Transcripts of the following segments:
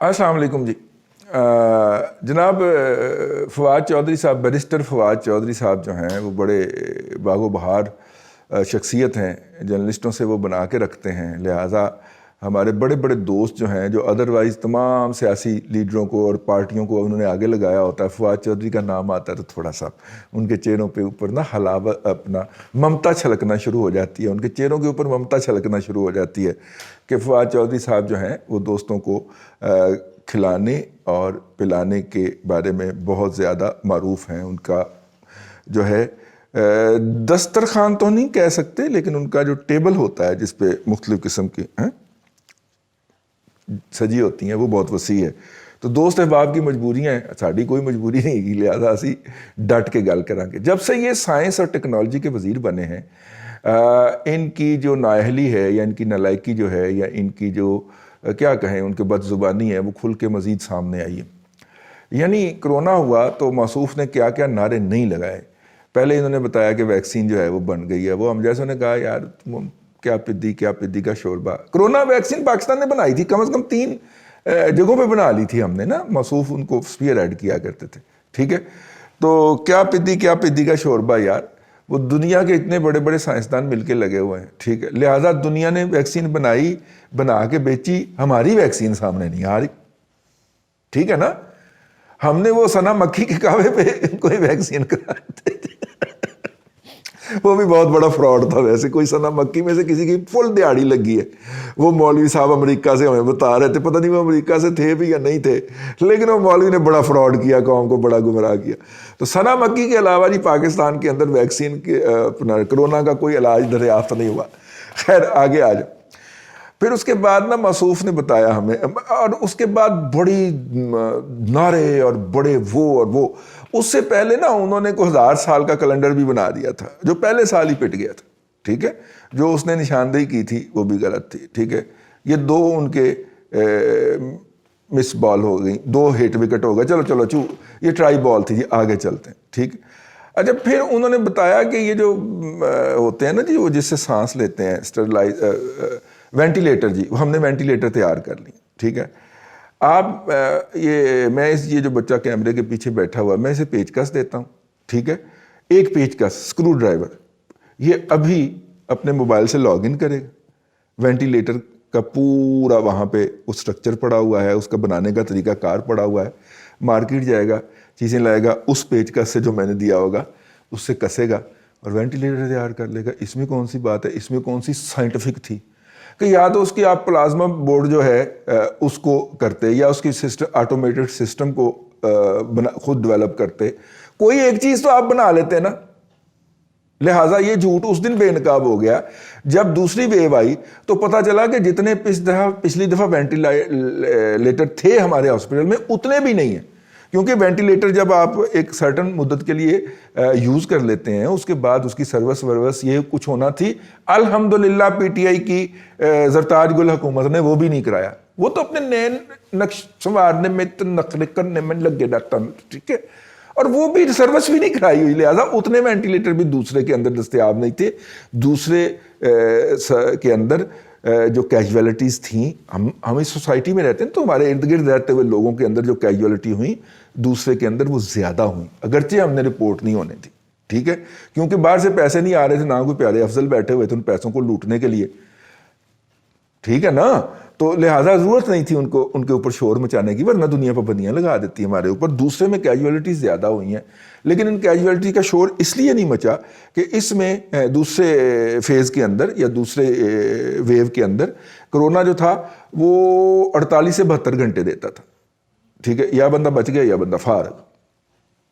السلام علیکم جی. جناب فواد چودھری صاحب، بیرسٹر فواد چودھری صاحب جو ہیں وہ بڑے باغ و بہار شخصیت ہیں، جرنلسٹوں سے وہ بنا کے رکھتے ہیں. لہٰذا ہمارے بڑے بڑے دوست جو ہیں، جو ادروائز تمام سیاسی لیڈروں کو اور پارٹیوں کو انہوں نے آگے لگایا ہوتا ہے، فواد چودھری کا نام آتا ہے تو تھوڑا سا ان کے چہروں پہ اوپر نا حلاوت اپنا ممتا چھلکنا شروع ہو جاتی ہے، ان کے چہروں کے اوپر ممتا چھلکنا شروع ہو جاتی ہے کہ فواد چودھری صاحب جو ہیں وہ دوستوں کو کھلانے اور پلانے کے بارے میں بہت زیادہ معروف ہیں. ان کا جو ہے دسترخوان تو نہیں کہہ سکتے، لیکن ان کا جو ٹیبل ہوتا ہے جس پہ مختلف قسم کی سجی ہوتی ہیں وہ بہت وسیع ہے. تو دوست احباب کی مجبوریاں ہیں، ساڑی کوئی مجبوری نہیں کی، لہٰذا اسی ڈٹ کے گل کریں گے. جب سے یہ سائنس اور ٹیکنالوجی کے وزیر بنے ہیں، ان کی جو نااہلی ہے یا ان کی نالائکی جو ہے یا ان کی جو کیا کہیں ان کے بد زبانی ہے وہ کھل کے مزید سامنے آئی ہے. یعنی کرونا ہوا تو موصوف نے کیا کیا نعرے نہیں لگائے. پہلے انہوں نے بتایا کہ ویکسین جو ہے وہ بن گئی ہے. وہ ہم جیسے نے کہا یار کیا پدی کا شوربہ. کرونا ویکسین پاکستان نے بنائی تھی، کم از کم 3 جگہوں پہ بنا لی تھی ہم نے نا. موصوف ان کو اسپیئر ایڈ کیا کرتے تھے، ٹھیک ہے. تو کیا پدی کا شوربہ یار، وہ دنیا کے اتنے بڑے بڑے سائنسدان مل کے لگے ہوئے ہیں، ٹھیک ہے. لہٰذا دنیا نے ویکسین بنائی، بنا کے بیچی، ہماری ویکسین سامنے نہیں آ رہی، ٹھیک ہے نا. ہم نے وہ ثنا مکھی کے کعوے پہ کوئی ویکسین کراتے تھے، وہ بھی بہت بڑا فراڈ تھا. ویسے کوئی ثنا مکھی میں سے کسی کی فل دیہاڑی لگی ہے. وہ مولوی صاحب امریکہ سے ہمیں بتا رہے تھے، پتہ نہیں وہ امریکہ سے تھے بھی یا نہیں تھے، لیکن وہ مولوی نے بڑا فراڈ کیا، قوم کو بڑا گمراہ کیا. تو ثنا مکھی کے علاوہ جی پاکستان کے اندر ویکسین کے کرونا کا کوئی علاج دریافت نہیں ہوا. خیر آگے آ جاؤ. پھر اس کے بعد نا موصوف نے بتایا ہمیں، اور اس کے بعد بڑی نعرے اور بڑے وہ اس سے پہلے نا انہوں نے کوئی 1000 سال کا کیلنڈر بھی بنا دیا تھا جو پہلے سال ہی پٹ گیا تھا، ٹھیک ہے. جو اس نے نشاندہی کی تھی وہ بھی غلط تھی، ٹھیک ہے. یہ 2 ان کے مس بال ہو گئی، 2 ہٹ وکٹ ہو گئے. چلو یہ ٹرائی بال تھی جی، آگے چلتے ہیں، ٹھیک. اچھا پھر انہوں نے بتایا کہ یہ جو ہوتے ہیں نا جی، وہ جس سے سانس لیتے ہیں وینٹیلیٹر، جی ہم نے وینٹیلیٹر تیار کر لی، ٹھیک ہے. آپ یہ جو بچہ کیمرے کے پیچھے بیٹھا ہوا، میں اسے پیچکس دیتا ہوں، ٹھیک ہے. ایک پیچکس اسکرو ڈرائیور، یہ ابھی اپنے موبائل سے لاگ ان کرے گا. وینٹیلیٹر کا پورا وہاں پہ اس سٹرکچر پڑا ہوا ہے، اس کا بنانے کا طریقہ کار پڑا ہوا ہے. مارکیٹ جائے گا، چیزیں لائے گا، اس پیچکس سے جو میں نے دیا ہوگا اس سے کسے گا اور وینٹیلیٹر تیار کر لے گا. اس میں کون سی بات ہے، اس میں کون سی سائنٹیفک تھی کہ یا تو اس کی آپ پلازما بورڈ جو ہے اس کو کرتے، یا اس کی آٹومیٹڈ سسٹم کو خود ڈیولپ کرتے. کوئی ایک چیز تو آپ بنا لیتے نا. لہٰذا یہ جھوٹ اس دن بے نقاب ہو گیا جب دوسری ویو آئی تو پتہ چلا کہ جتنے پچھلی دفعہ وینٹیلیٹر تھے ہمارے ہاسپٹل میں اتنے بھی نہیں ہیں. کیونکہ وینٹیلیٹر جب آپ ایک سرٹن مدت کے لیے یوز کر لیتے ہیں، اس کے بعد اس کی سروس یہ کچھ ہونا تھی. الحمدللہ پی ٹی آئی کی زرتاج گل حکومت نے وہ بھی نہیں کرایا. وہ تو اپنے نئے نقش سنوارنے میں نقل کرنے میں لگے ڈاکٹر، ٹھیک ہے، اور وہ بھی سروس بھی نہیں کرائی ہوئی. لہٰذا اتنے وینٹیلیٹر بھی دوسرے کے اندر دستیاب نہیں تھے. دوسرے کے اندر جو کیجویلٹیز تھیں، ہم اس سوسائٹی میں رہتے ہیں تو ہمارے ارد گرد رہتے ہوئے لوگوں کے اندر جو کیجویلٹی ہوئیں دوسرے کے اندر وہ زیادہ ہوئیں، اگرچہ ہم نے رپورٹ نہیں ہونے تھی، ٹھیک ہے. کیونکہ باہر سے پیسے نہیں آ رہے تھے، نہ کوئی پیارے افضل بیٹھے ہوئے تھے ان پیسوں کو لوٹنے کے لیے، ٹھیک ہے نا. تو لہٰذا ضرورت نہیں تھی ان کے اوپر شور مچانے کی، ورنہ دنیا پابندیاں لگا دیتی ہمارے اوپر. دوسرے میں کیجویلٹیز زیادہ ہوئی ہیں، لیکن ان کیجویلٹی کا شور اس لیے نہیں مچا کہ اس میں دوسرے فیز کے اندر یا دوسرے ویو کے اندر کرونا جو تھا وہ 48 سے 72 گھنٹے دیتا تھا، ٹھیک ہے. یا بندہ بچ گیا یا بندہ فارغ.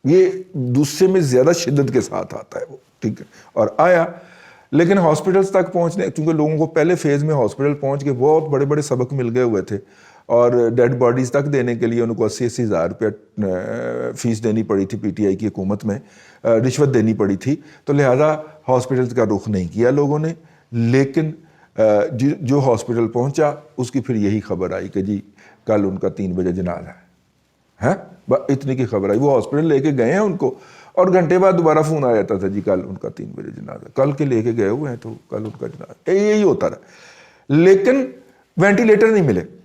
یہ دوسرے میں زیادہ شدت کے ساتھ آتا ہے وہ، ٹھیک ہے. اور آیا، لیکن ہاسپٹلس تک پہنچنے، کیونکہ لوگوں کو پہلے فیز میں ہاسپٹل پہنچ کے بہت بڑے بڑے سبق مل گئے ہوئے تھے، اور ڈیڈ باڈیز تک دینے کے لیے ان کو 80 ہزار روپیہ فیس دینی پڑی تھی. پی ٹی آئی کی حکومت میں رشوت دینی پڑی تھی. تو لہٰذا ہاسپٹلس کا رخ نہیں کیا لوگوں نے. لیکن جو ہاسپٹل پہنچا اس کی پھر یہی خبر آئی کہ جی کل ان کا 3 بجے جنازہ ہے. اتنی کی خبر آئی. وہ ہاسپٹل لے کے گئے ہیں ان کو، اور گھنٹے بعد دوبارہ فون آ جاتا تھا جی کل ان کا 3 بجے جنازہ. کل کے لے کے گئے ہوئے ہیں تو کل ان کا جنازہ. یہی ہوتا رہا. لیکن وینٹیلیٹر نہیں ملے.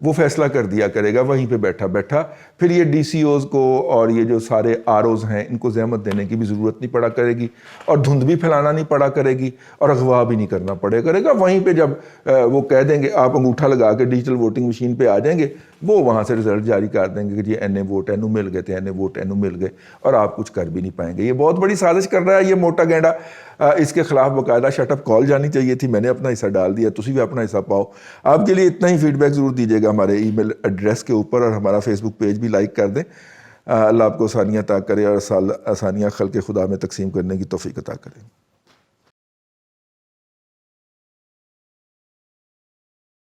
وہ فیصلہ کر دیا کرے گا وہیں پہ بیٹھا بیٹھا. پھر یہ ڈی سی اوز کو اور یہ جو سارے آر اوز ہیں ان کو زحمت دینے کی بھی ضرورت نہیں پڑا کرے گی, اور دھند بھی پھیلانا نہیں پڑا کرے گی, اور اغوا بھی نہیں کرنا پڑے کرے گا. وہیں پہ جب وہ کہہ دیں گے, آپ انگوٹھا لگا کے ڈیجیٹل ووٹنگ مشین پہ آ جائیں گے, وہ وہاں سے رزلٹ جاری کر دیں گے کہ جی این ووٹ اینو مل گئے تھے, این ووٹ اینو مل گئے, اور آپ کچھ کر بھی نہیں پائیں گے. یہ بہت بڑی سازش کر رہا ہے یہ موٹا گینڈا. اس کے خلاف باقاعدہ شٹ اپ کال جانی چاہیے تھی, میں نے اپنا حصہ ڈال دیا, تسی بھی اپنا حصہ پاؤ. آپ کے لیے اتنا ہی فیڈ بیک ضرور دیجیے گا ہمارے ای میل ایڈریس کے اوپر, اور ہمارا فیس بک پیج بھی لائک کر دیں. اللہ آپ کو آسانیاں عطا کرے اور آسانیاں خلق خدا میں تقسیم کرنے کی توفیق عطا کرے.